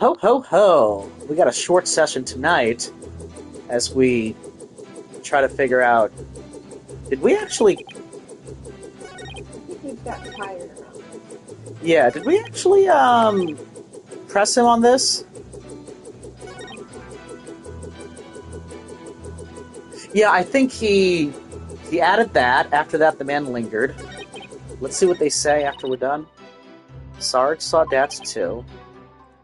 Ho ho ho! We got a short session tonight as we try to figure out. Did we actually? I think he's got tired around. Yeah, did we actually press him on this? Yeah, I think he added that. After that, the man lingered. Let's see what they say after we're done. Sarge saw Dats too.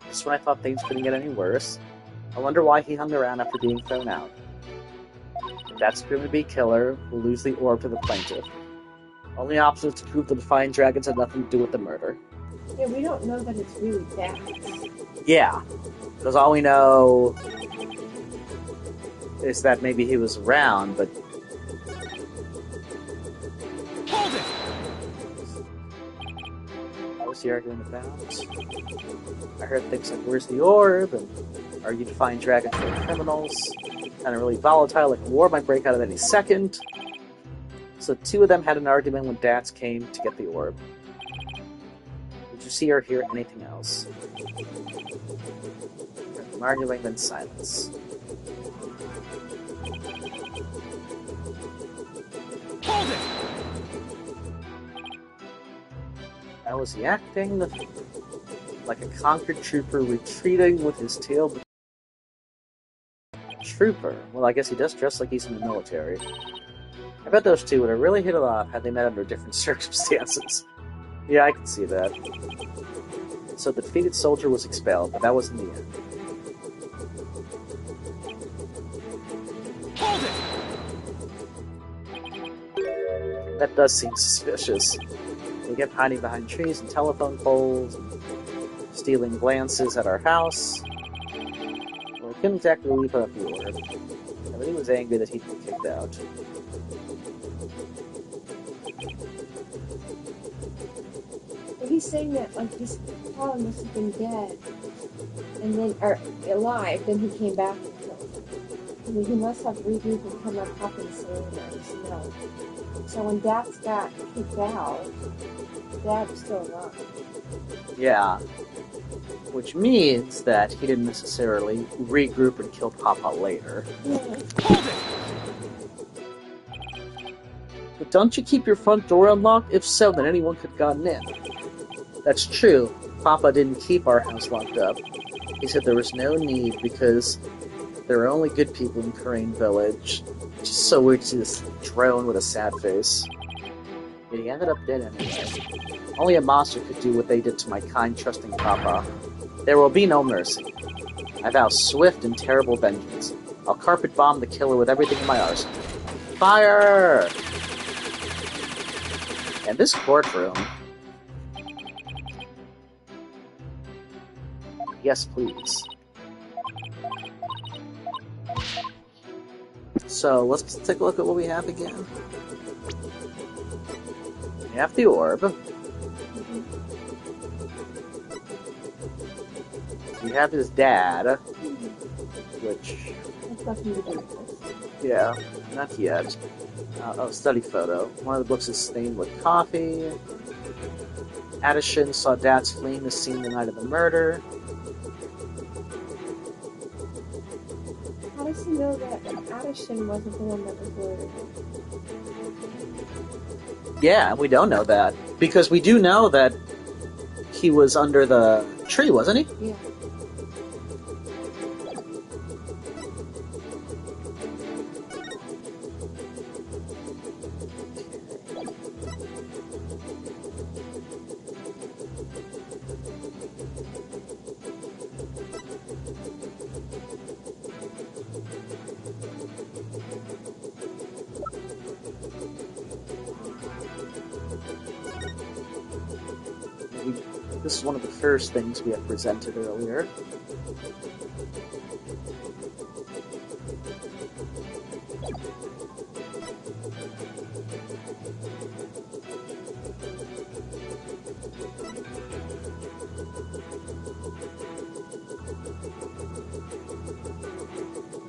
Just when I thought things couldn't get any worse. I wonder why he hung around after being thrown out. That's proven to be killer. Will lose the orb to the plaintiff. Only option is to prove the Defiant Dragons had nothing to do with the murder. Yeah, we don't know that it's really bad. Yeah, because all we know is that maybe he was around, but Hold it! what was he arguing about? I heard things like, where's the orb? And are you Defiant Dragons for criminals? Kind of really volatile, like a war might break out at any second. So the two of them had an argument when Dats came to get the orb. Did you see or hear anything else? From arguing, then silence. Hold it! How was he acting? Like a conquered trooper retreating with his tail. Trooper? Well, I guess he does dress like he's in the military. I bet those two would have really hit it off had they met under different circumstances. Yeah, I can see that. So the defeated soldier was expelled, but that wasn't the end. Hold it! That does seem suspicious. They kept hiding behind trees and telephone poles, and stealing glances at our house. Well, we couldn't exactly leave without the orb. But he was angry that he'd been kicked out. But he's saying that, like, this Paul must have been dead, and then, or alive, then he came back and killed him. I mean, he must have regrouped and come up up in cylinders, you know. So when Dax got kicked out, Dad was still alive. Yeah. Which means that he didn't necessarily regroup and kill Papa later. Yeah. Hold it! But don't you keep your front door unlocked? If so, then anyone could have gotten in. That's true. Papa didn't keep our house locked up. He said there was no need because there are only good people in Karain Village. It's just so weird to see this drone with a sad face. But he ended up dead anyway. Only a monster could do what they did to my kind, trusting Papa. There will be no mercy. I vow swift and terrible vengeance. I'll carpet bomb the killer with everything in my arsenal. Fire! And this courtroom... Yes, please. So, let's take a look at what we have again. We have the orb. We have his dad, which... That's nothing to do with this. Yeah, not yet. Study photo. One of the books is stained with coffee. Addison saw Dats fleeing the scene the night of the murder. How does he know that Addison wasn't the one that was murdered? Yeah, we don't know that. Because we do know that he was under the tree, wasn't he? Yeah. This is one of the first things we had presented earlier.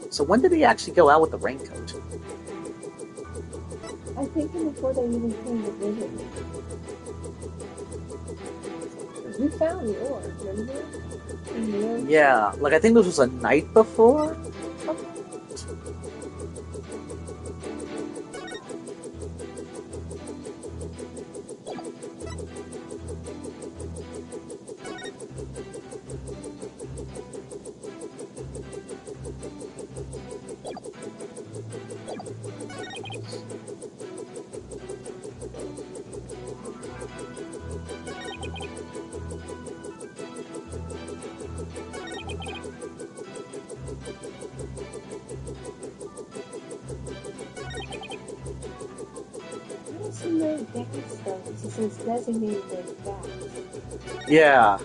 So when did he actually go out with the raincoat? I think before they even came to visit me. We found the orb, remember? in the ocean. Yeah, like I think this was a night before. I don't see no gas though, because it says designated as gas. Yeah.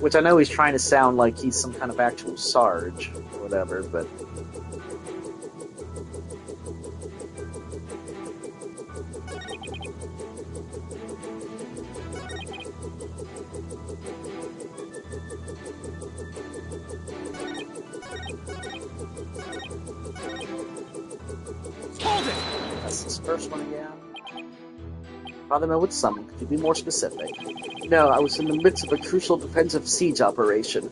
Which I know he's trying to sound like he's some kind of actual Sarge or whatever, but Hold it! that's this first one again. Father Mill with someone, could you be more specific? No, I was in the midst of a crucial defensive siege operation.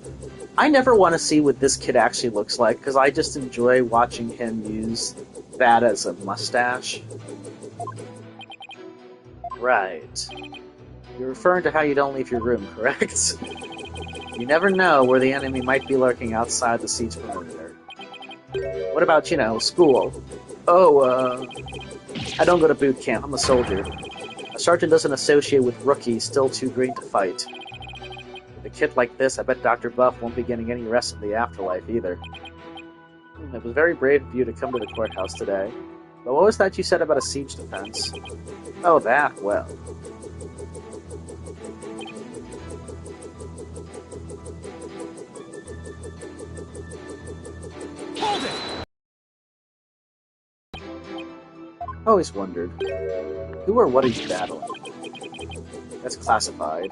I never want to see what this kid actually looks like, because I just enjoy watching him use that as a mustache. Right. You're referring to how you don't leave your room, correct? You never know where the enemy might be lurking outside the siege perimeter. What about, school? Oh, I don't go to boot camp. I'm a soldier. A sergeant doesn't associate with rookies still too green to fight. With a kid like this, I bet Dr. Buff won't be getting any rest in the afterlife either. It was very brave of you to come to the courthouse today. But what was that you said about a siege defense? Oh, that, well. Hold it! Always wondered, who or what are you battling? That's classified.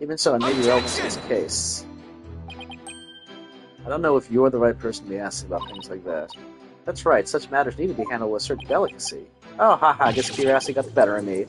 Even so, it may be relevant to this case. I don't know if you're the right person to be asking about things like that. That's right, such matters need to be handled with a certain delicacy. Oh, haha, I guess curiosity got the better of me.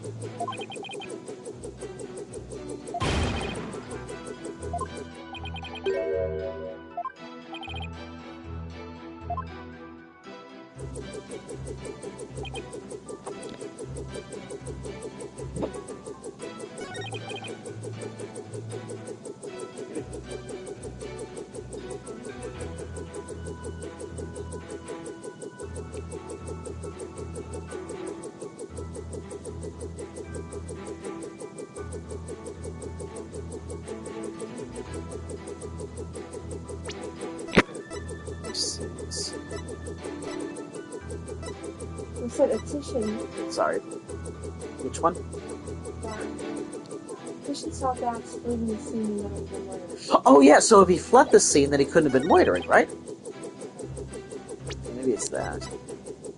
We said Titian. Sorry. Which one? Titian saw Dax fleeing the scene and not even murdered. Oh yeah, so if he fled the scene, then he couldn't have been loitering, right? Maybe it's that.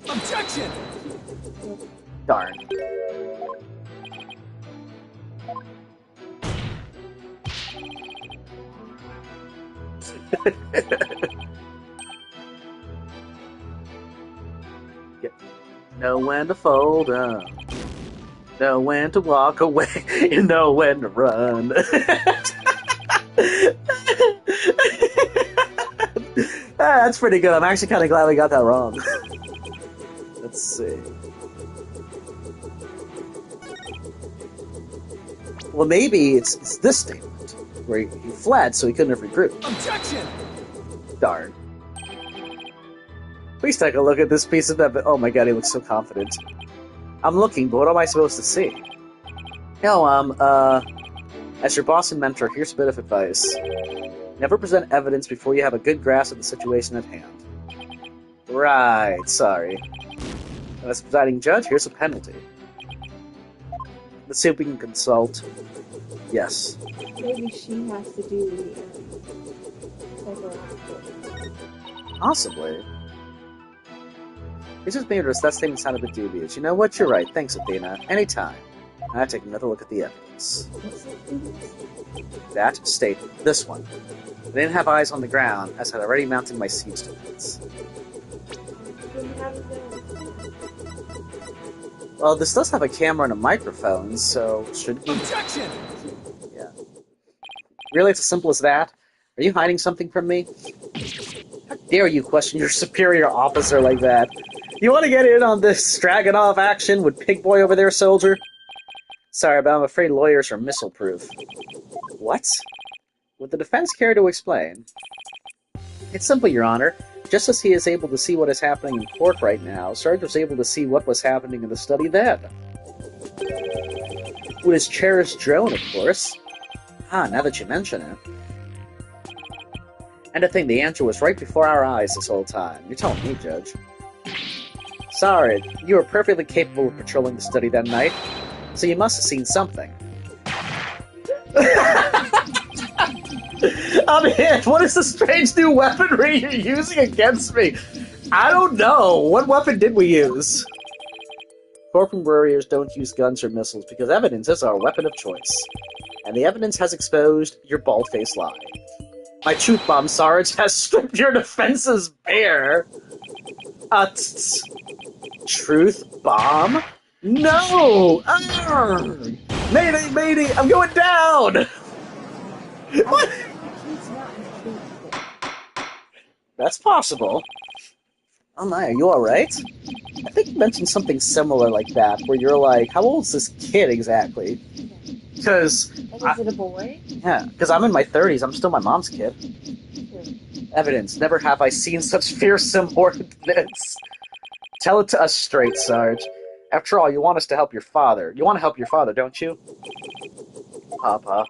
Objection! Darn. Know when to fold up. Know when to walk away. And know when to run. That's pretty good. I'm actually kind of glad we got that wrong. Let's see. Well, maybe it's this statement, where he fled so he couldn't have regrouped. Objection! Darn. Please take a look at this piece of evidence. Oh my god, he looks so confident. I'm looking, but what am I supposed to see? As your boss and mentor, here's a bit of advice. Never present evidence before you have a good grasp of the situation at hand. Right, sorry. And as presiding judge, here's a penalty. Let's see if we can consult. Yes. Maybe she has to do the psychological. Possibly. It's just made that statement sound a bit dubious. You know what? You're right. Thanks, Athena. Anytime. I take another look at the evidence. What's that dubious? That statement. This one. I didn't have eyes on the ground, as I had already mounted my siege defense. Then how does that? Well, this does have a camera and a microphone, so should we... Objection! Yeah. Really, it's as simple as that? Are you hiding something from me? How dare you question your superior officer like that? You want to get in on this Dragunov action with Pig Boy over there, soldier? Sorry, but I'm afraid lawyers are missile-proof. What? Would the defense care to explain? It's simple, Your Honor. Just as he is able to see what is happening in court right now, Sarge was able to see what was happening in the study then. With his cherished drone, of course. Ah, now that you mention it. And to think the answer was right before our eyes this whole time. You're telling me, Judge. Sorry, you were perfectly capable of patrolling the study that night, so you must have seen something. I'm hit! What is the strange new weaponry you're using against me? I don't know. What weapon did we use? Corporate warriors don't use guns or missiles because evidence is our weapon of choice. And the evidence has exposed your bald-faced lie. My truth bomb, Sarge, has stripped your defenses bare. Truth bomb? No! Arrgh! Mayday, mayday! I'm going down! What? That's possible. Oh my, are you alright? I think you mentioned something similar like that, where you're like, how old is this kid exactly? Because... Is it a boy? Yeah, because I'm in my 30s, I'm still my mom's kid. Evidence, never have I seen such fearsome ordinance. Tell it to us straight, Sarge. After all, you want us to help your father. You want to help your father, don't you? Papa.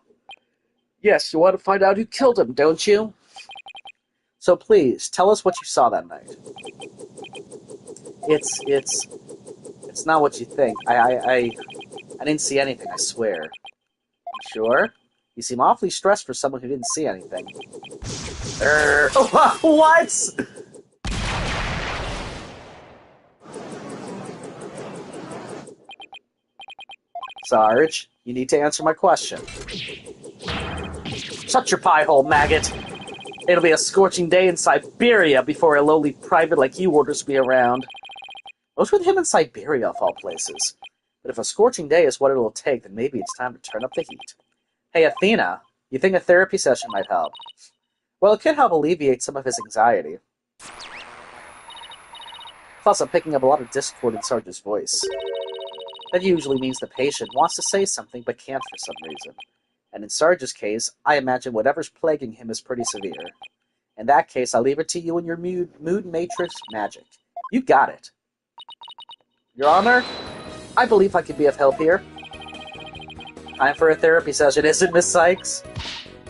Yes, you want to find out who killed him, don't you? So please, tell us what you saw that night. It's not what you think. I didn't see anything, I swear. Sure? You seem awfully stressed for someone who didn't see anything. What? Sarge, you need to answer my question. Shut your pie hole, maggot! It'll be a scorching day in Siberia before a lowly private like you orders me around. What's with him in Siberia, of all places? But if a scorching day is what it'll take, then maybe it's time to turn up the heat. Hey, Athena, you think a therapy session might help? Well, it could help alleviate some of his anxiety. Plus, I'm picking up a lot of discord in Sarge's voice. That usually means the patient wants to say something but can't for some reason. And in Sarge's case, I imagine whatever's plaguing him is pretty severe. In that case, I leave it to you and your mood matrix magic. You got it. Your Honor, I believe I could be of help here. Time for a therapy session, isn't it, Miss Sykes?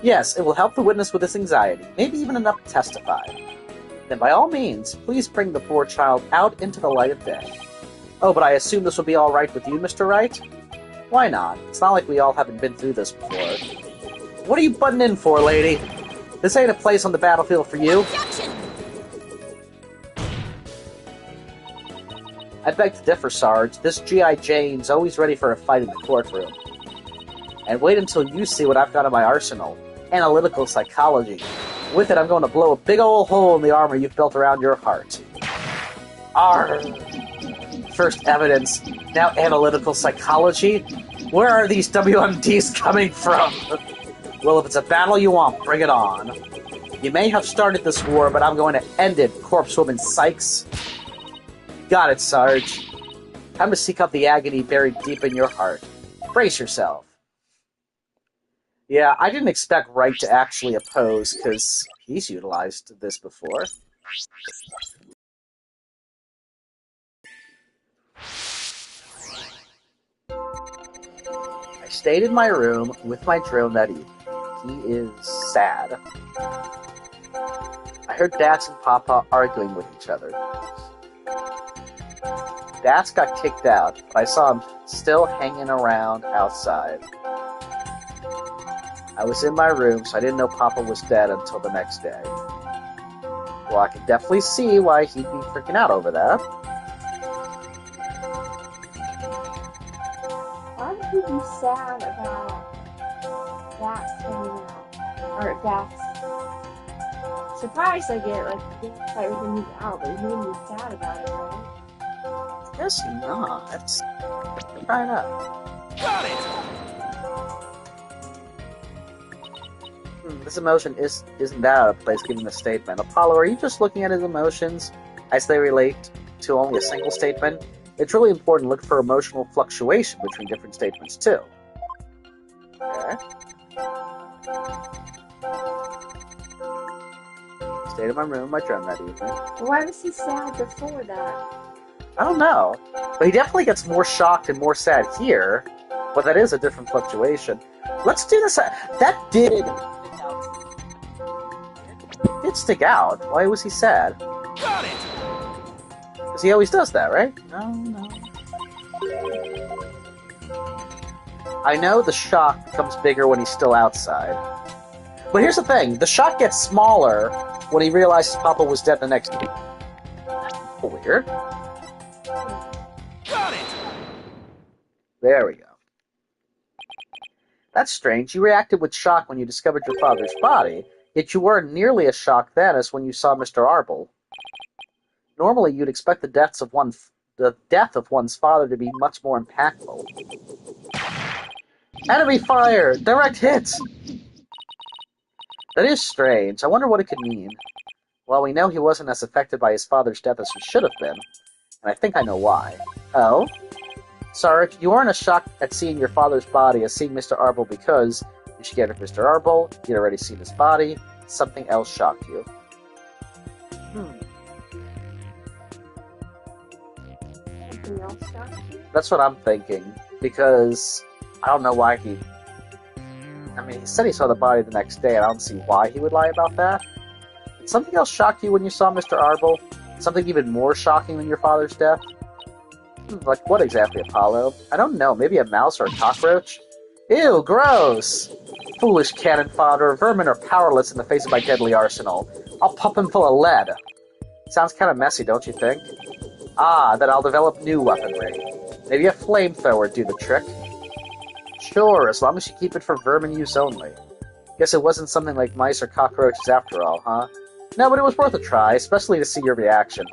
Yes, it will help the witness with his anxiety, maybe even enough to testify. Then by all means, please bring the poor child out into the light of day. Oh, but I assume this will be all right with you, Mr. Wright? Why not? It's not like we all haven't been through this before. What are you butting in for, lady? This ain't a place on the battlefield for you. Objection! I beg to differ, Sarge. This G.I. Jane's always ready for a fight in the courtroom. And wait until you see what I've got in my arsenal. Analytical psychology. With it, I'm going to blow a big ol' hole in the armor you've built around your heart. Arrgh. First evidence, now analytical psychology? Where are these WMDs coming from? Well, if it's a battle you want, bring it on. You may have started this war, but I'm going to end it, corpsewoman Sykes. Got it, Sarge. Time to seek out the agony buried deep in your heart. Brace yourself. Yeah, I didn't expect Wright to actually oppose, because he's utilized this before. I stayed in my room with my drone that evening. He is sad. I heard Dats and Papa arguing with each other. Dats got kicked out, but I saw him still hanging around outside. I was in my room, so I didn't know Papa was dead until the next day. Well, I can definitely see why he'd be freaking out over that. Why would you be sad about Dax hanging out? Or Dax. Surprised I get, like, the fight with him out, but you wouldn't be sad about it, right? Guess not. Try it out. Got it! This emotion isn't that out of place given the statement. Apollo, are you just looking at his emotions as they relate to only a single statement? It's really important to look for emotional fluctuation between different statements, too. Okay. Stayed in my room, my drum that evening. Why was he sad before that? I don't know. But he definitely gets more shocked and more sad here. But that is a different fluctuation. Let's do this. That did stick out. Why was he sad? Got it! Because he always does that, right? No. I know the shock becomes bigger when he's still outside. But here's the thing. The shock gets smaller when he realizes Papa was dead the next day. That's weird. Got it! There we go. That's strange. You reacted with shock when you discovered your father's body, yet you weren't nearly as shocked then as when you saw Mr. Arbol. Normally, you'd expect the death of one's father to be much more impactful. Enemy fire! Direct hits! That is strange. I wonder what it could mean. Well, we know he wasn't as affected by his father's death as he should have been, and I think I know why. Oh? Sarge, you weren't as shocked at seeing your father's body as seeing Mr. Arbol because you scared of Mr. Arbol, you'd already seen his body, something else shocked you. Something else shocked you? That's what I'm thinking, because I don't know why he... I mean, he said he saw the body the next day, and I don't see why he would lie about that. Did something else shock you when you saw Mr. Arbol? Something even more shocking than your father's death? Like what exactly, Apollo? I don't know, maybe a mouse or a cockroach? Ew, gross! Foolish cannon fodder, vermin are powerless in the face of my deadly arsenal. I'll pump him full of lead. Sounds kind of messy, don't you think? Ah, then I'll develop new weaponry. Maybe a flamethrower would do the trick. Sure, as long as you keep it for vermin use only. Guess it wasn't something like mice or cockroaches after all, huh? No, but it was worth a try, especially to see your reaction.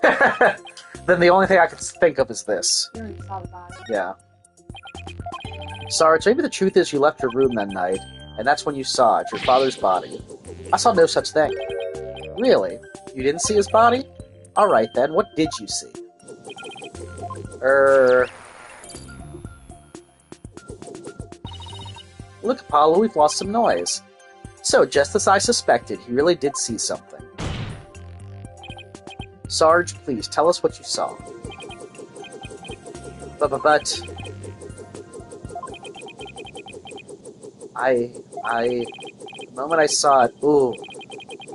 Then the only thing I can think of is this. You already saw the body. Yeah. Sarge, maybe the truth is you left your room that night, and that's when you saw it, your father's body. I saw no such thing. Really? You didn't see his body? Alright then, what did you see? Look, Apollo, we've lost some noise. So, just as I suspected, he really did see something. Sarge, please, tell us what you saw. But... The moment I saw it,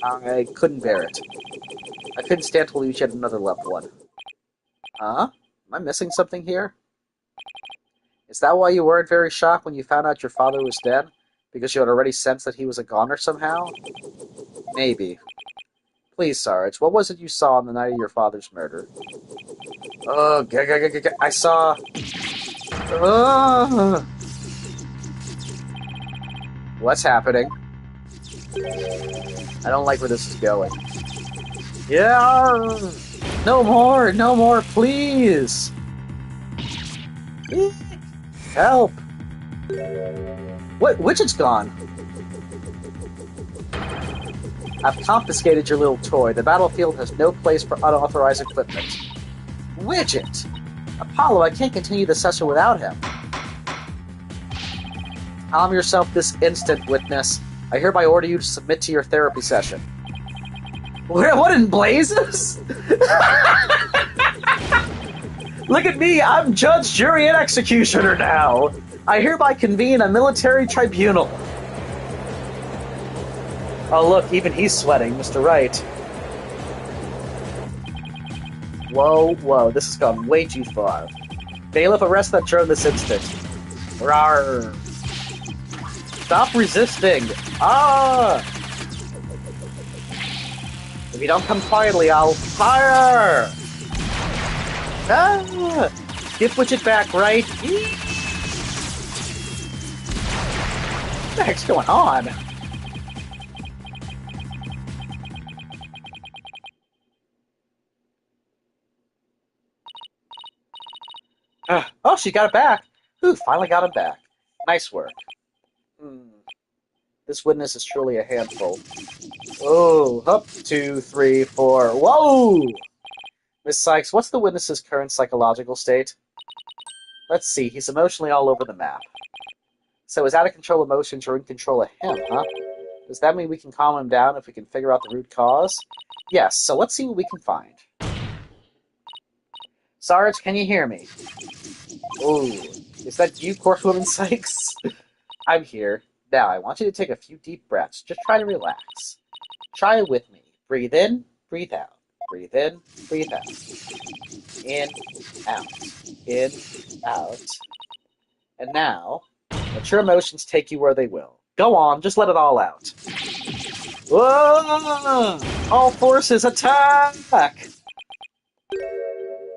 I couldn't bear it. I couldn't stand to lose yet another loved one. Huh? Am I missing something here? Is that why you weren't very shocked when you found out your father was dead? Because you had already sensed that he was a goner somehow? Maybe. Please, Sarge, what was it you saw on the night of your father's murder? Oh, I saw... What's happening? I don't like where this is going. Yeah! No more, please! Help! What? Widget's gone! I've confiscated your little toy. The battlefield has no place for unauthorized equipment. Widget! Apollo, I can't continue the session without him. Calm yourself this instant, witness. I hereby order you to submit to your therapy session. What in blazes? Look at me, I'm judge, jury, and executioner now. I hereby convene a military tribunal. Oh look, even he's sweating, Mr. Wright. Whoa, this has gone way too far. Bailiff, arrest that drone this instant. Rawr. Stop resisting! Ah! If you don't come quietly, I'll fire! Ah! Give Widget back, right? What the heck's going on? Oh, she got it back! Ooh, finally got it back. Nice work. This witness is truly a handful. Oh, up, 2, 3, 4. Whoa! Miss Sykes, what's the witness's current psychological state? Let's see, he's emotionally all over the map. So his out-of-control emotions are in control of him, huh? Does that mean we can calm him down if we can figure out the root cause? Yes, so let's see what we can find. Sarge, can you hear me? Ooh, is that you, Horsewoman Sykes? I'm here. Now, I want you to take a few deep breaths. Just try to relax. Try it with me. Breathe in, breathe out. Breathe in, breathe out. In, out. In, out. And now, let your emotions take you where they will. Go on, just let it all out. Whoa! All forces, attack!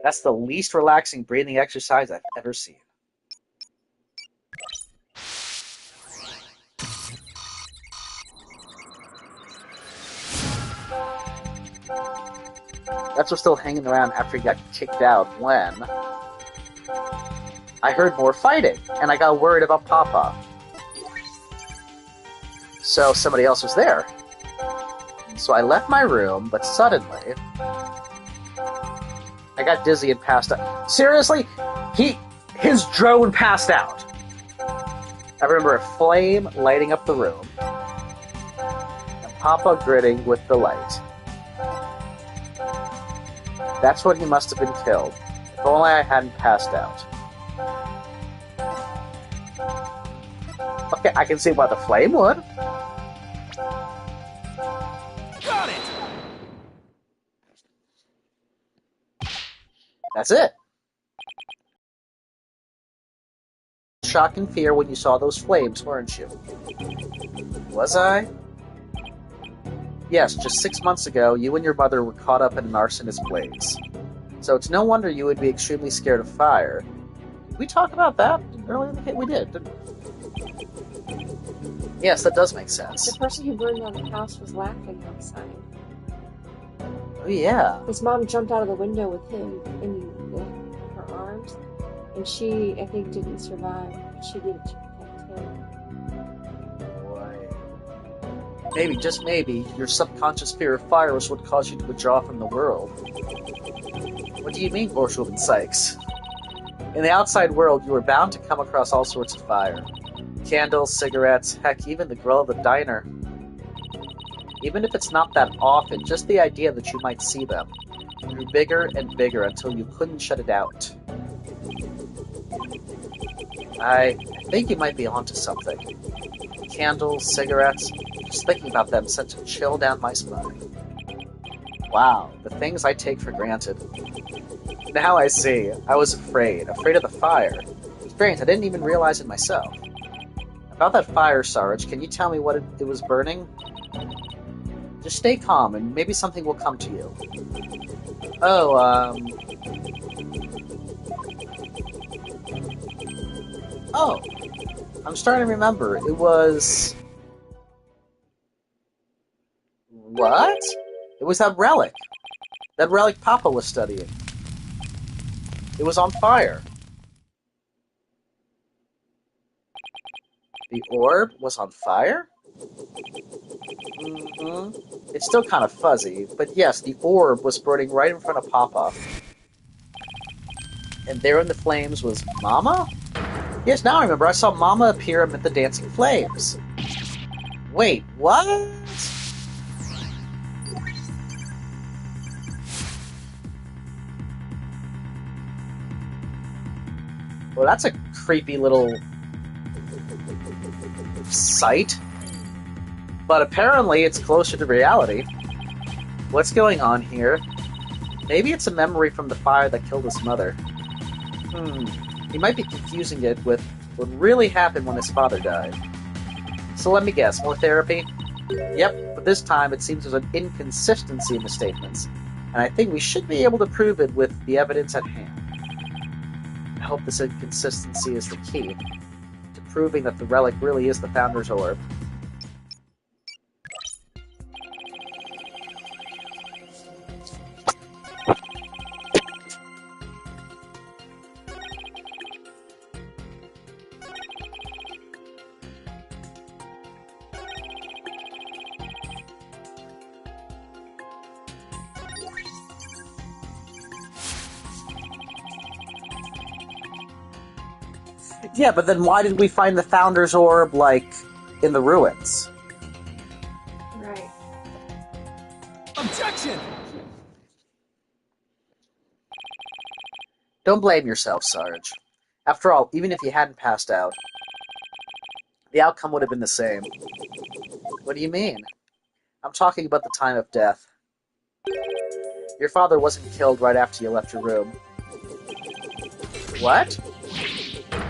That's the least relaxing breathing exercise I've ever seen. Guts was still hanging around after he got kicked out when I heard more fighting, and I got worried about Papa. So somebody else was there. So I left my room, but suddenly I got dizzy and passed out. Seriously? His drone passed out. I remember a flame lighting up the room, and Papa grinning with delight. That's when he must have been killed. If only I hadn't passed out. Okay, I can see why the flame would. Got it! That's it. Shock and fear when you saw those flames, weren't you? Was I? Yes, just 6 months ago, you and your mother were caught up in an arsonist blaze. So it's no wonder you would be extremely scared of fire. Did we talk about that earlier in the game? We did, didn't we? Yes, that does make sense. The person who burned down the house was laughing outside. Oh, yeah. His mom jumped out of the window with him in her arms, and she, I think, didn't survive. She did it to protect him. Maybe, just maybe, your subconscious fear of fire was what caused you to withdraw from the world. What do you mean, Horsewoman Sykes? In the outside world, you were bound to come across all sorts of fire. Candles, cigarettes, heck, even the grill of the diner. Even if it's not that often, just the idea that you might see them grew bigger and bigger until you couldn't shut it out. I think you might be onto something. Candles, cigarettes, just thinking about them sent a chill down my spine. Wow, the things I take for granted. Now I see. I was afraid of the fire. Strange, I didn't even realize it myself. About that fire, Sarge, can you tell me what it was burning? Just stay calm, and maybe something will come to you. Oh, Oh, I'm starting to remember. It was... What? It was that relic. That relic Papa was studying. It was on fire. The orb was on fire? Mm-hmm. It's still kind of fuzzy, but yes, the orb was burning right in front of Papa. And there in the flames was Mama? Yes, now I remember. I saw Mama appear amid the dancing flames. Wait, what? Well, that's a creepy little sight. But apparently it's closer to reality. What's going on here? Maybe it's a memory from the fire that killed his mother. He might be confusing it with what really happened when his father died. So let me guess, more therapy? Yep, but this time it seems there's an inconsistency in the statements, and I think we should be able to prove it with the evidence at hand. I hope this inconsistency is the key to proving that the relic really is the Founder's Orb. Yeah, but then why did we find the Founder's Orb, like, in the ruins? Right. Objection! Don't blame yourself, Sarge. After all, even if you hadn't passed out, the outcome would have been the same. What do you mean? I'm talking about the time of death. Your father wasn't killed right after you left your room. What?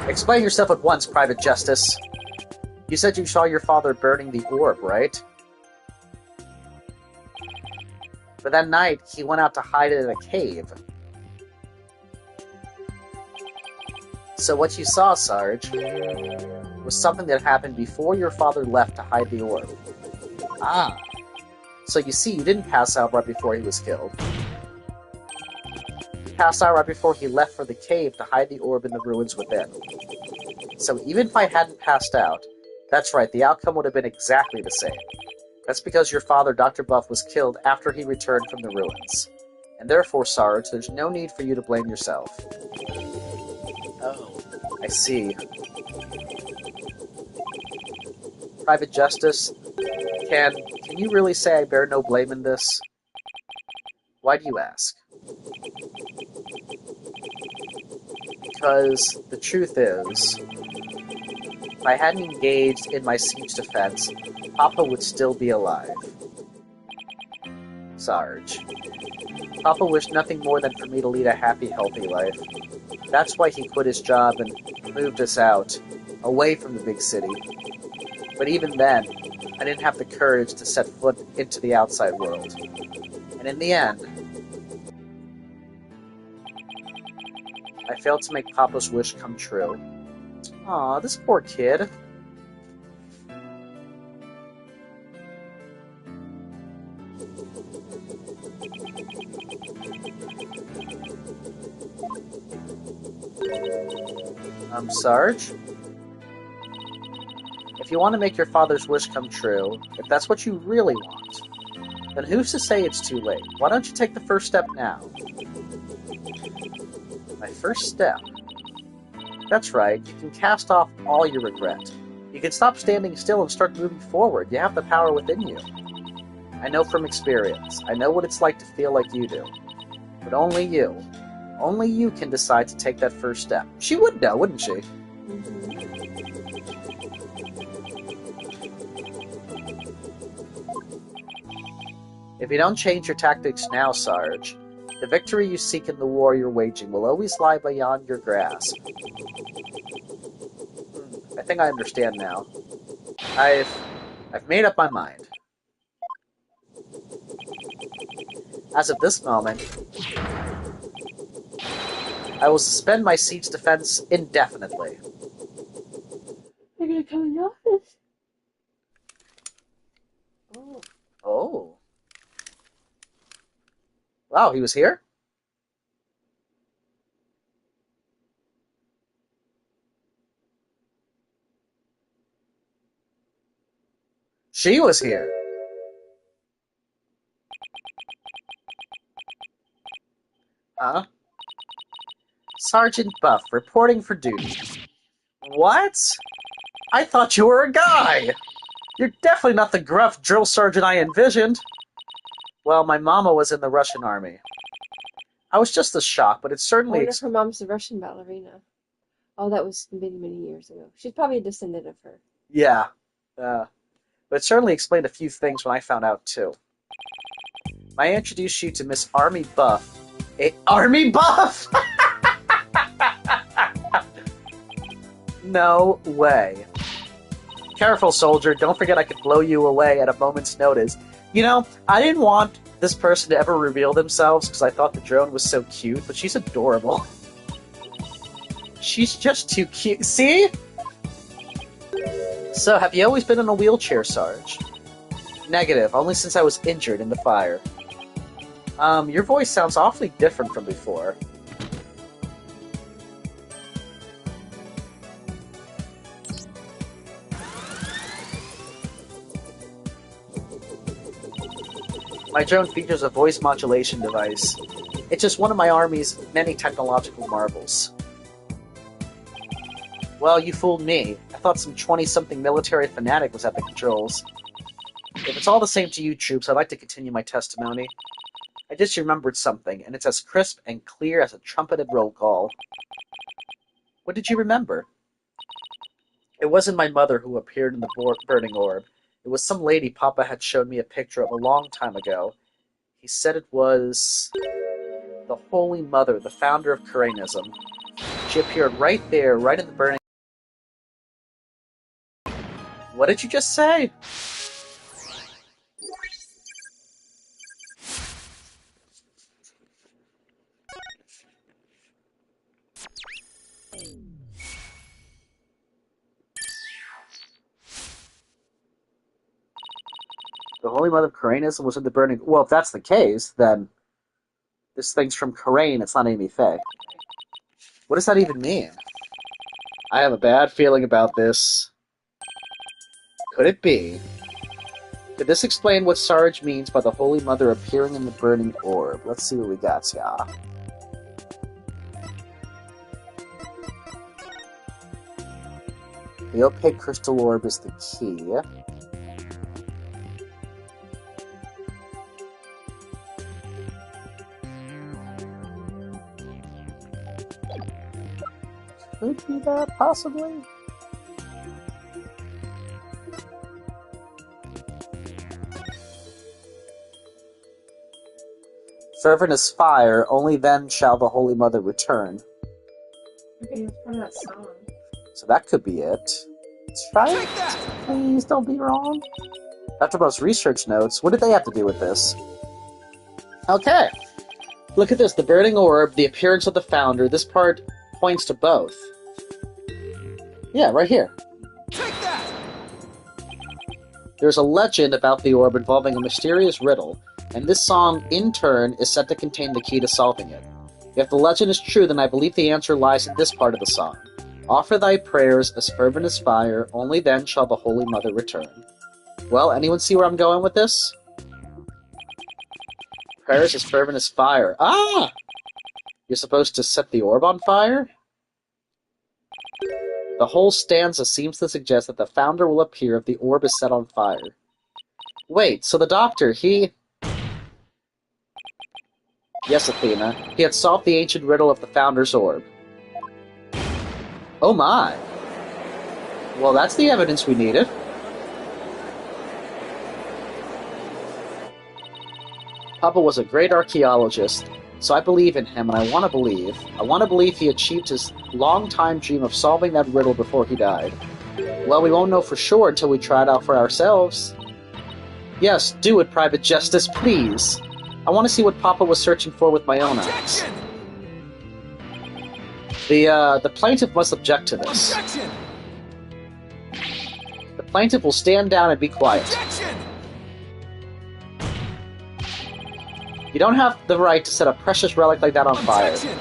Explain yourself at once, Private Justice. You said you saw your father burning the orb, right? But that night, he went out to hide it in a cave. So what you saw, Sarge, was something that happened before your father left to hide the orb. Ah. So you see, you didn't pass out right before he was killed. You passed out right before he left for the cave to hide the orb in the ruins within. So even if I hadn't passed out, that's right, the outcome would have been exactly the same. That's because your father, Dr. Buff, was killed after he returned from the ruins. And therefore, Sarge, there's no need for you to blame yourself. Oh, I see. Private Justice, can you really say I bear no blame in this? Why do you ask? Because the truth is, if I hadn't engaged in my siege defense, Papa would still be alive. Sarge. Papa wished nothing more than for me to lead a happy, healthy life. That's why he quit his job and moved us out, away from the big city. But even then, I didn't have the courage to set foot into the outside world. And in the end, I failed to make Papa's wish come true. Aw, this poor kid. Sarge? If you want to make your father's wish come true, if that's what you really want, then who's to say it's too late? Why don't you take the first step now? My first step? That's right, you can cast off all your regret. You can stop standing still and start moving forward. You have the power within you. I know from experience. I know what it's like to feel like you do. But only you can decide to take that first step. She would know, wouldn't she? If you don't change your tactics now, Sarge, the victory you seek in the war you're waging will always lie beyond your grasp. I think I understand now. I've made up my mind. As of this moment, I will suspend my siege defense indefinitely. They're gonna come in the office. Oh. Oh. Wow, he was here? She was here. Huh? Sergeant Buff, reporting for duty. What? I thought you were a guy! You're definitely not the gruff drill sergeant I envisioned. Well, my mama was in the Russian army. I was just as shocked, but it I certainly... wonder if her mom's a Russian ballerina. Oh, that was many, many years ago. She's probably a descendant of her. Yeah. But it certainly explained a few things when I found out, too. I introduced you to Miss Army Buff. Army Buff?! No way. Careful, soldier. Don't forget I could blow you away at a moment's notice. You know, I didn't want this person to ever reveal themselves because I thought the drone was so cute, but she's adorable. She's just too cute. See? So, have you always been in a wheelchair, Sarge? Negative, only since I was injured in the fire. Your voice sounds awfully different from before. My drone features a voice modulation device. It's just one of my Army's many technological marvels. Well, you fooled me. I thought some 20-something military fanatic was at the controls. If it's all the same to you, troops, I'd like to continue my testimony. I just remembered something, and it's as crisp and clear as a trumpeted roll call. What did you remember? It wasn't my mother who appeared in the burning orb. It was some lady Papa had showed me a picture of a long time ago. He said it was the Holy Mother, the founder of Kuranism. She appeared right there, right in the burning... What did you just say? The Holy Mother of Kuranism was in the burning... Well, if that's the case, then this thing's from Kurain, it's not Amy Faye. What does that even mean? I have a bad feeling about this. Could it be? Could this explain what Sarge means by the Holy Mother appearing in the burning orb? Let's see what we got, yeah. The opaque crystal orb is the key. Could be that, possibly? Fervent as fire, only then shall the Holy Mother return. Okay, it's from that song. So that could be it. Let's try it. Please don't be wrong. Dr. Bow's research notes, what did they have to do with this? Okay. Look at this, the burning orb, the appearance of the founder. This part points to both. Yeah, right here. Take that! There's a legend about the orb involving a mysterious riddle, and this song, in turn, is said to contain the key to solving it. If the legend is true, then I believe the answer lies in this part of the song. Offer thy prayers as fervent as fire, only then shall the Holy Mother return. Well, anyone see where I'm going with this? Prayers as fervent as fire. Ah! You're supposed to set the orb on fire? The whole stanza seems to suggest that the founder will appear if the orb is set on fire. Wait, so the doctor, he... Yes, Athena. He had solved the ancient riddle of the founder's orb. Oh my! Well, that's the evidence we needed. Papa was a great archaeologist, so I believe in him, and I want to believe he achieved his long-time dream of solving that riddle before he died. Well, we won't know for sure until we try it out for ourselves. Yes, do it, Private Justice, please. I want to see what Papa was searching for with my own eyes. The plaintiff must object to this. Objection! The plaintiff will stand down and be quiet. Objection! You don't have the right to set a precious relic like that on fire. Objection!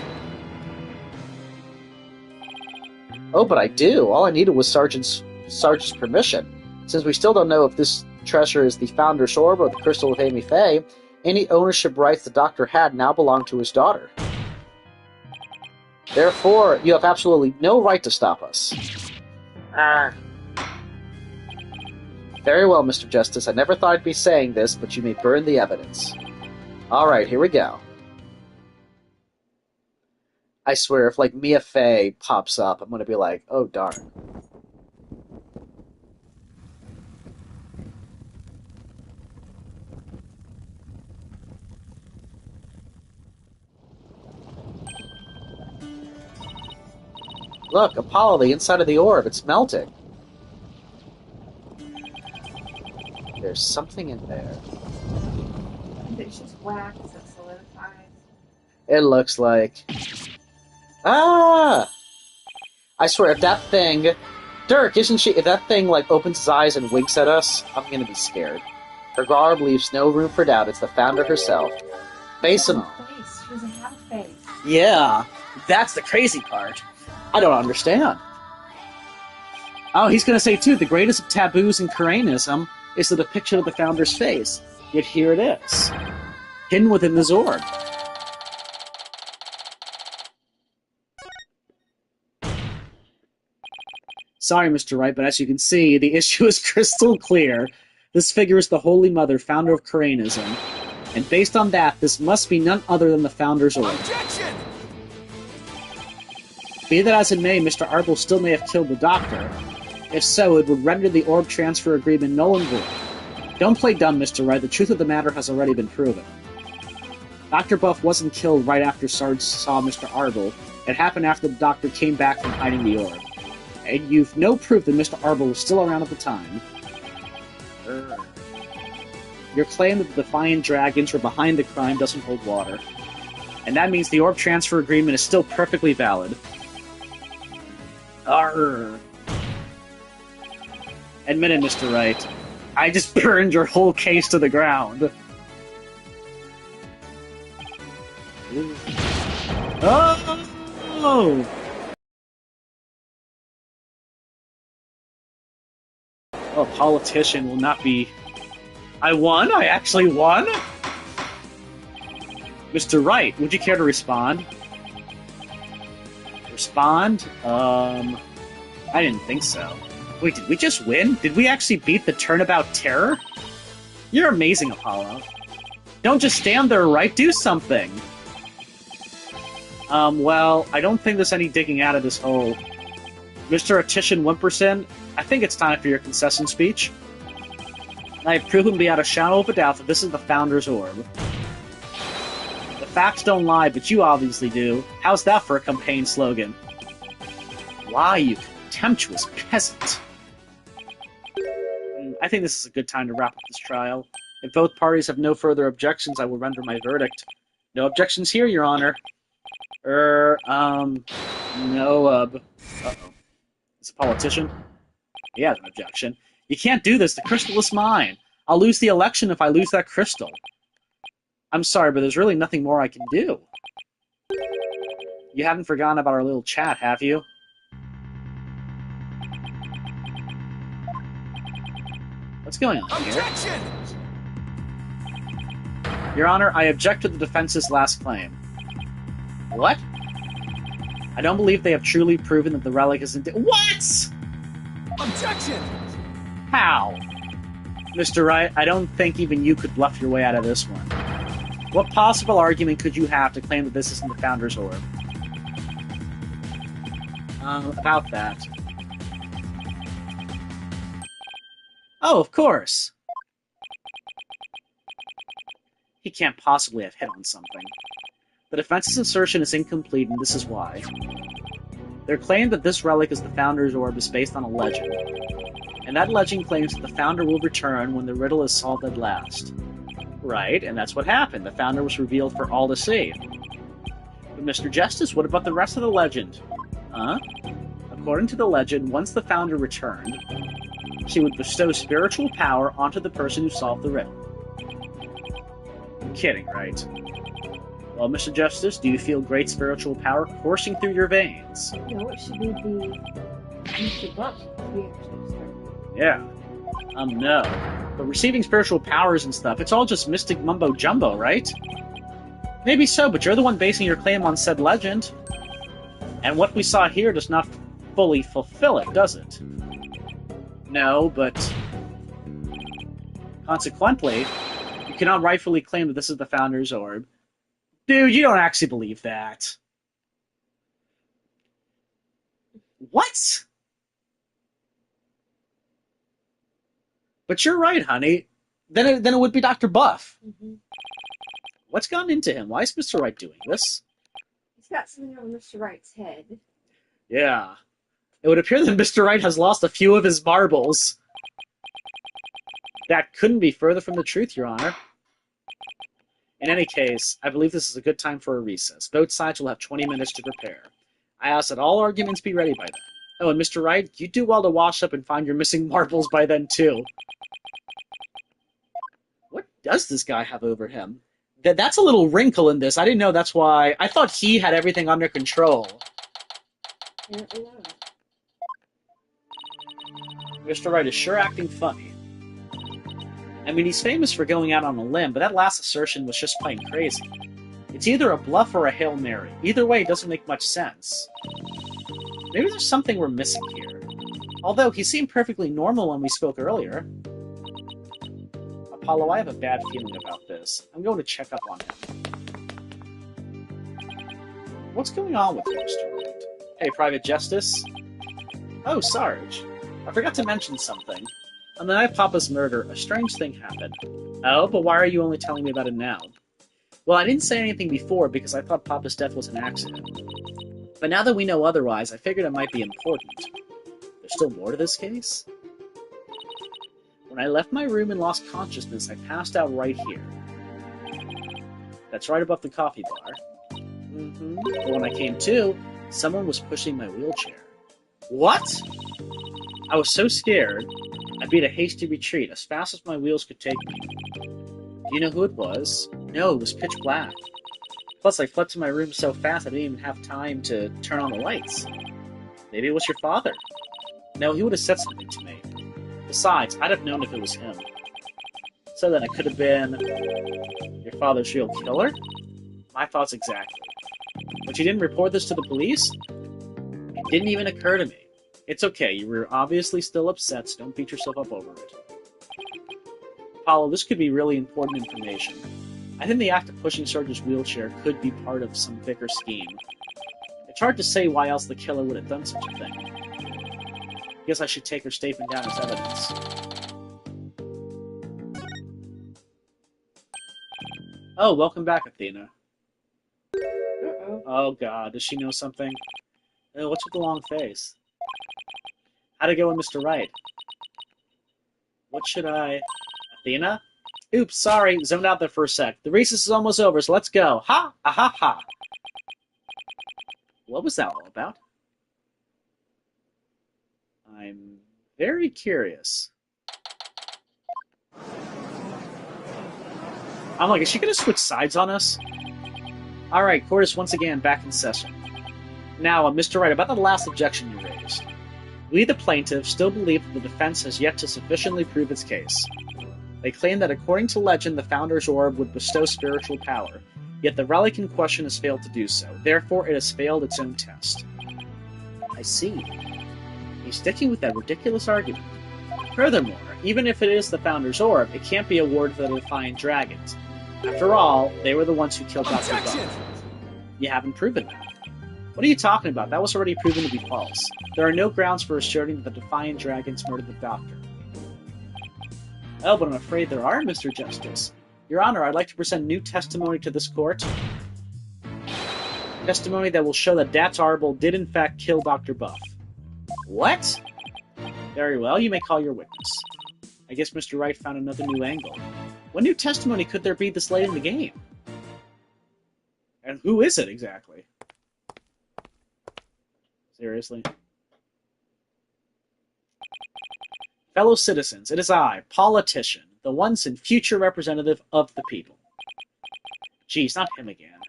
Oh, but I do. All I needed was Sarge's permission. Since we still don't know if this treasure is the Founder's Orb or the Crystal of Amy Faye, any ownership rights the Doctor had now belong to his daughter. Therefore, you have absolutely no right to stop us. Very well, Mr. Justice. I never thought I'd be saying this, but you may burn the evidence. Alright, here we go. I swear, if, like, Mia Fey pops up, I'm gonna be like, oh, darn. Look, Apollo, the inside of the orb, it's melting. There's something in there. It's just wax that solidifies. It looks like... Ah! I swear, if that thing... Dirk, isn't she... If that thing, like, opens its eyes and winks at us, I'm gonna be scared. Her garb leaves no room for doubt. It's the Founder herself. Face and all. She doesn't have a face. Yeah, that's the crazy part. I don't understand. Oh, he's gonna say, too, the greatest of taboos in Kuranism is the depiction of the Founder's face. Yet here it is. Hidden within the Zorb. Sorry, Mr. Wright, but as you can see, the issue is crystal clear. This figure is the Holy Mother, founder of Karanism. And based on that, this must be none other than the Founder's Orb. Objection! Be that as it may, Mr. Arbel still may have killed the Doctor. If so, it would render the Orb Transfer Agreement null and void. Don't play dumb, Mr. Wright. The truth of the matter has already been proven. Dr. Buff wasn't killed right after Sarge saw Mr. Arbel. It happened after the Doctor came back from hiding the Orb. And you've no proof that Mr. Arbel was still around at the time. Your claim that the Defiant Dragons were behind the crime doesn't hold water. And that means the Orb Transfer Agreement is still perfectly valid. Arrgh. Admit it, Mr. Wright. I just burned your whole case to the ground. Oh! Oh, a politician will not be... I won? I actually won? Mr. Wright, would you care to respond? Respond? I didn't think so. Wait, did we just win? Did we actually beat the Turnabout Terror? You're amazing, Apollo. Don't just stand there, right? Do something! Well, I don't think there's any digging out of this hole. Mr. Attition Wimperson, I think it's time for your concession speech. I have proven beyond a shadow of a doubt that this is the Founder's Orb. The facts don't lie, but you obviously do. How's that for a campaign slogan? Why, you contemptuous peasant. I think this is a good time to wrap up this trial. If both parties have no further objections, I will render my verdict. No objections here, Your Honor. No, uh-oh. Is a politician? He has an objection. You can't do this. The crystal is mine. I'll lose the election if I lose that crystal. I'm sorry, but there's really nothing more I can do. You haven't forgotten about our little chat, have you? What's going on here? Objection! Your Honor, I object to the defense's last claim. What? I don't believe they have truly proven that the relic isn't... What?! Objection! How? Mr. Wright, I don't think even you could bluff your way out of this one. What possible argument could you have to claim that this isn't the Founder's Orb? About that. Oh, of course! He can't possibly have hit on something. The defense's assertion is incomplete, and this is why. Their claim that this relic is the Founder's Orb is based on a legend. And that legend claims that the Founder will return when the riddle is solved at last. Right, and that's what happened. The Founder was revealed for all to see. But Mr. Justice, what about the rest of the legend? Huh? According to the legend, once the Founder returned, she would bestow spiritual power onto the person who solved the riddle. You're kidding, right? Well, Mr. Justice, do you feel great spiritual power coursing through your veins? No, it should be the Mr. Buck reaction start. Yeah. No. But receiving spiritual powers and stuff, it's all just mystic mumbo-jumbo, right? Maybe so, but you're the one basing your claim on said legend. And what we saw here does not fully fulfill it, does it? No, but... Consequently, you cannot rightfully claim that this is the Founder's Orb. Dude, you don't actually believe that. What? But you're right, honey. Then it would be Dr. Buff. Mm-hmm. What's gone into him? Why is Mr. Wright doing this? He's got something on Mr. Wright's head. Yeah. It would appear that Mr. Wright has lost a few of his marbles. That couldn't be further from the truth, Your Honor. In any case, I believe this is a good time for a recess. Both sides will have 20 minutes to prepare. I ask that all arguments be ready by then. Oh, and Mr. Wright, you do well to wash up and find your missing marbles by then, too. What does this guy have over him? That's a little wrinkle in this. I didn't know that's why. I thought he had everything under control. Apparently not. Mr. Wright is sure acting funny. I mean, he's famous for going out on a limb, but that last assertion was just plain crazy. It's either a bluff or a Hail Mary. Either way, it doesn't make much sense. Maybe there's something we're missing here. Although he seemed perfectly normal when we spoke earlier. Apollo, I have a bad feeling about this. I'm going to check up on him. What's going on with you, Mr. Wright? Hey, Private Justice? Oh, Sarge. I forgot to mention something. On the night of Papa's murder, a strange thing happened. Oh, but why are you only telling me about it now? Well, I didn't say anything before because I thought Papa's death was an accident. But now that we know otherwise, I figured it might be important. There's still more to this case? When I left my room and lost consciousness, I passed out right here. That's right above the coffee bar. But when I came to, someone was pushing my wheelchair. What? I was so scared, I beat a hasty retreat as fast as my wheels could take me. Do you know who it was? No, it was pitch black. Plus, I fled to my room so fast I didn't even have time to turn on the lights. Maybe it was your father. No, he would have said something to me. Besides, I'd have known if it was him. So then it could have been your father's real killer? My thoughts exactly. But you didn't report this to the police? It didn't even occur to me. It's okay, you were obviously still upset, so don't beat yourself up over it. Apollo, this could be really important information. I think the act of pushing Sarge's wheelchair could be part of some bigger scheme. It's hard to say why else the killer would have done such a thing. Guess I should take her statement down as evidence. Oh, welcome back, Athena. Uh-oh. Oh god, does she know something? Oh, what's with the long face? How'd it go with Mr. Wright? What should I... Athena? Oops, sorry, zoned out there for a sec. The recess is almost over, so let's go. Ha! Ah-ha ha! What was that all about? I'm very curious. I'm like, is she gonna switch sides on us? Alright, court is once again back in session. Now, Mr. Wright, about the last objection you raised. We, the plaintiff, still believe that the defense has yet to sufficiently prove its case. They claim that according to legend, the Founder's Orb would bestow spiritual power, yet the relic in question has failed to do so. Therefore, it has failed its own test. I see. He's sticking with that ridiculous argument. Furthermore, even if it is the Founder's Orb, it can't be awarded to the Defiant Dragons. After all, they were the ones who killed Dr. Buff. You haven't proven that. What are you talking about? That was already proven to be false. There are no grounds for asserting that the Defiant Dragons murdered the Doctor. Oh, but I'm afraid there are, Mr. Justice. Your Honor, I'd like to present new testimony to this court. Testimony that will show that Dats Arbol did in fact kill Dr. Buff. What? Very well, you may call your witness. I guess Mr. Wright found another new angle. What new testimony could there be this late in the game? And who is it, exactly? Seriously? Fellow citizens, it is I, politician, the once and future representative of the people. Geez, not him again.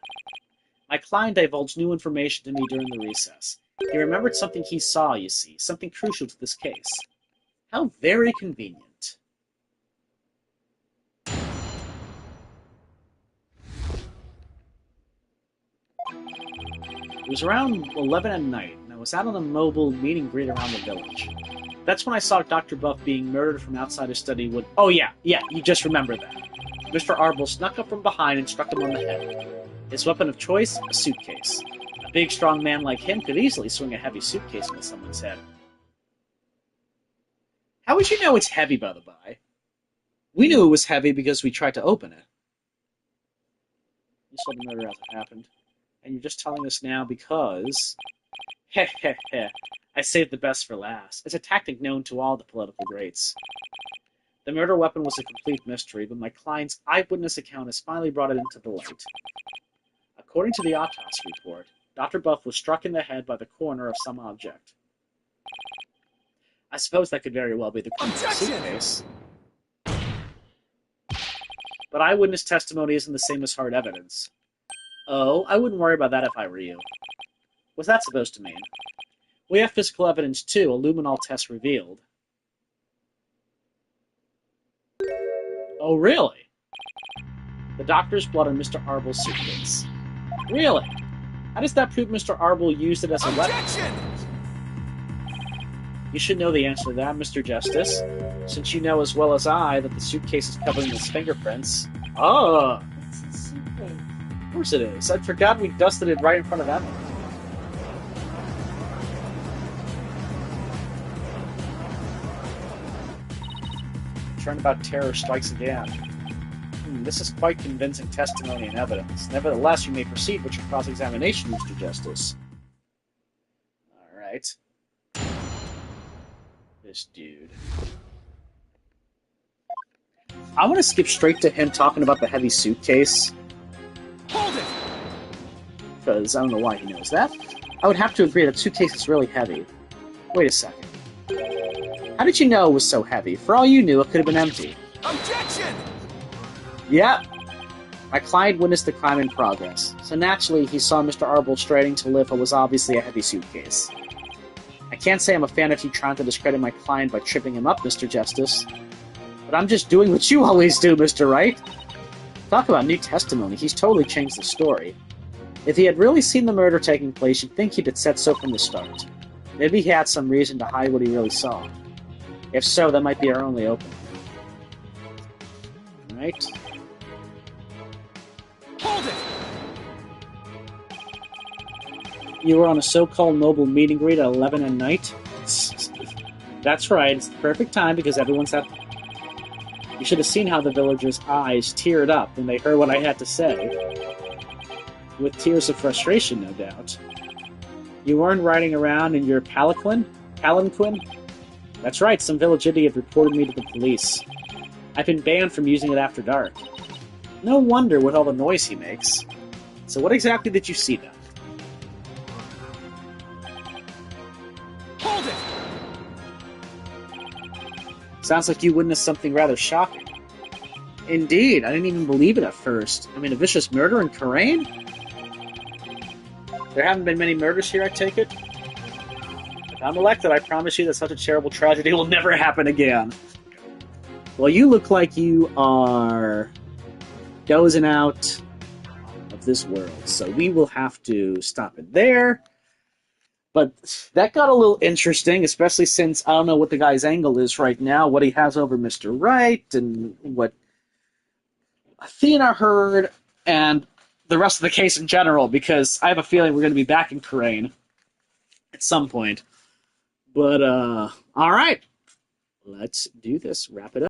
My client divulged new information to me during the recess. He remembered something he saw, you see, something crucial to this case. How very convenient. It was around 11 at night, and I was out on a mobile meet and greet around the village. That's when I saw Dr. Buff being murdered from outside his study with... Oh yeah, you just remember that. Mr. Arbol snuck up from behind and struck him on the head. His weapon of choice? A suitcase. A big, strong man like him could easily swing a heavy suitcase into someone's head. How would you know it's heavy, by the by? We knew it was heavy because we tried to open it. You saw the murder as it happened. And you're just telling us now because... Heh heh heh. I saved the best for last. It's a tactic known to all the political greats. The murder weapon was a complete mystery, but my client's eyewitness account has finally brought it into the light. According to the autopsy report, Dr. Buff was struck in the head by the corner of some object. I suppose that could very well be the corner of the suitcase. But eyewitness testimony isn't the same as hard evidence. Oh, I wouldn't worry about that if I were you. What's that supposed to mean? We have physical evidence too, a luminol test revealed. Oh, really? The doctor's blood on Mr. Arbol's suitcase. Really? How does that prove Mr. Arbol used it as a weapon? You should know the answer to that, Mr. Justice, since you know as well as I that the suitcase is covered in his fingerprints. Oh, It's a suitcase. of course it is. I forgot we dusted it right in front of Emma. Turnabout terror strikes again. This is quite convincing testimony and evidence. Nevertheless, you may proceed with your cross-examination, Mr. Justice. Alright. This dude. I want to skip straight to him talking about the heavy suitcase. Hold it! Because I don't know why he knows that. I would have to agree that suitcase is really heavy. Wait a second. How did you know it was so heavy? For all you knew, it could have been empty. Objection! Yeah. My client witnessed the crime in progress, so naturally he saw Mr. Arbold straining to lift what was obviously a heavy suitcase. I can't say I'm a fan of you trying to discredit my client by tripping him up, Mr. Justice. But I'm just doing what you always do, Mr. Wright. Talk about new testimony, he's totally changed the story. If he had really seen the murder taking place, you'd think he'd have said so from the start. Maybe he had some reason to hide what he really saw. If so, that might be our only opening. Alright. Hold it! You were on a so-called noble meet and greet at 11 at night? That's right, it's the perfect time because everyone's happy. You should have seen how the villagers' eyes teared up when they heard what I had to say. With tears of frustration, no doubt. You weren't riding around in your palanquin? That's right, some village idiot reported me to the police. I've been banned from using it after dark. No wonder with all the noise he makes. So what exactly did you see then? Hold it! Sounds like you witnessed something rather shocking. Indeed, I didn't even believe it at first. I mean, a vicious murder in Khura'in? There haven't been many murders here, I take it? If I'm elected, I promise you that such a terrible tragedy will never happen again. Well, you look like you are dozing out of this world, so we will have to stop it there. But that got a little interesting, especially since I don't know what the guy's angle is right now, what he has over Mr. Wright, and what Athena heard, and the rest of the case in general, because I have a feeling we're going to be back in Khura'in at some point. But, alright. Let's do this. Wrap it up.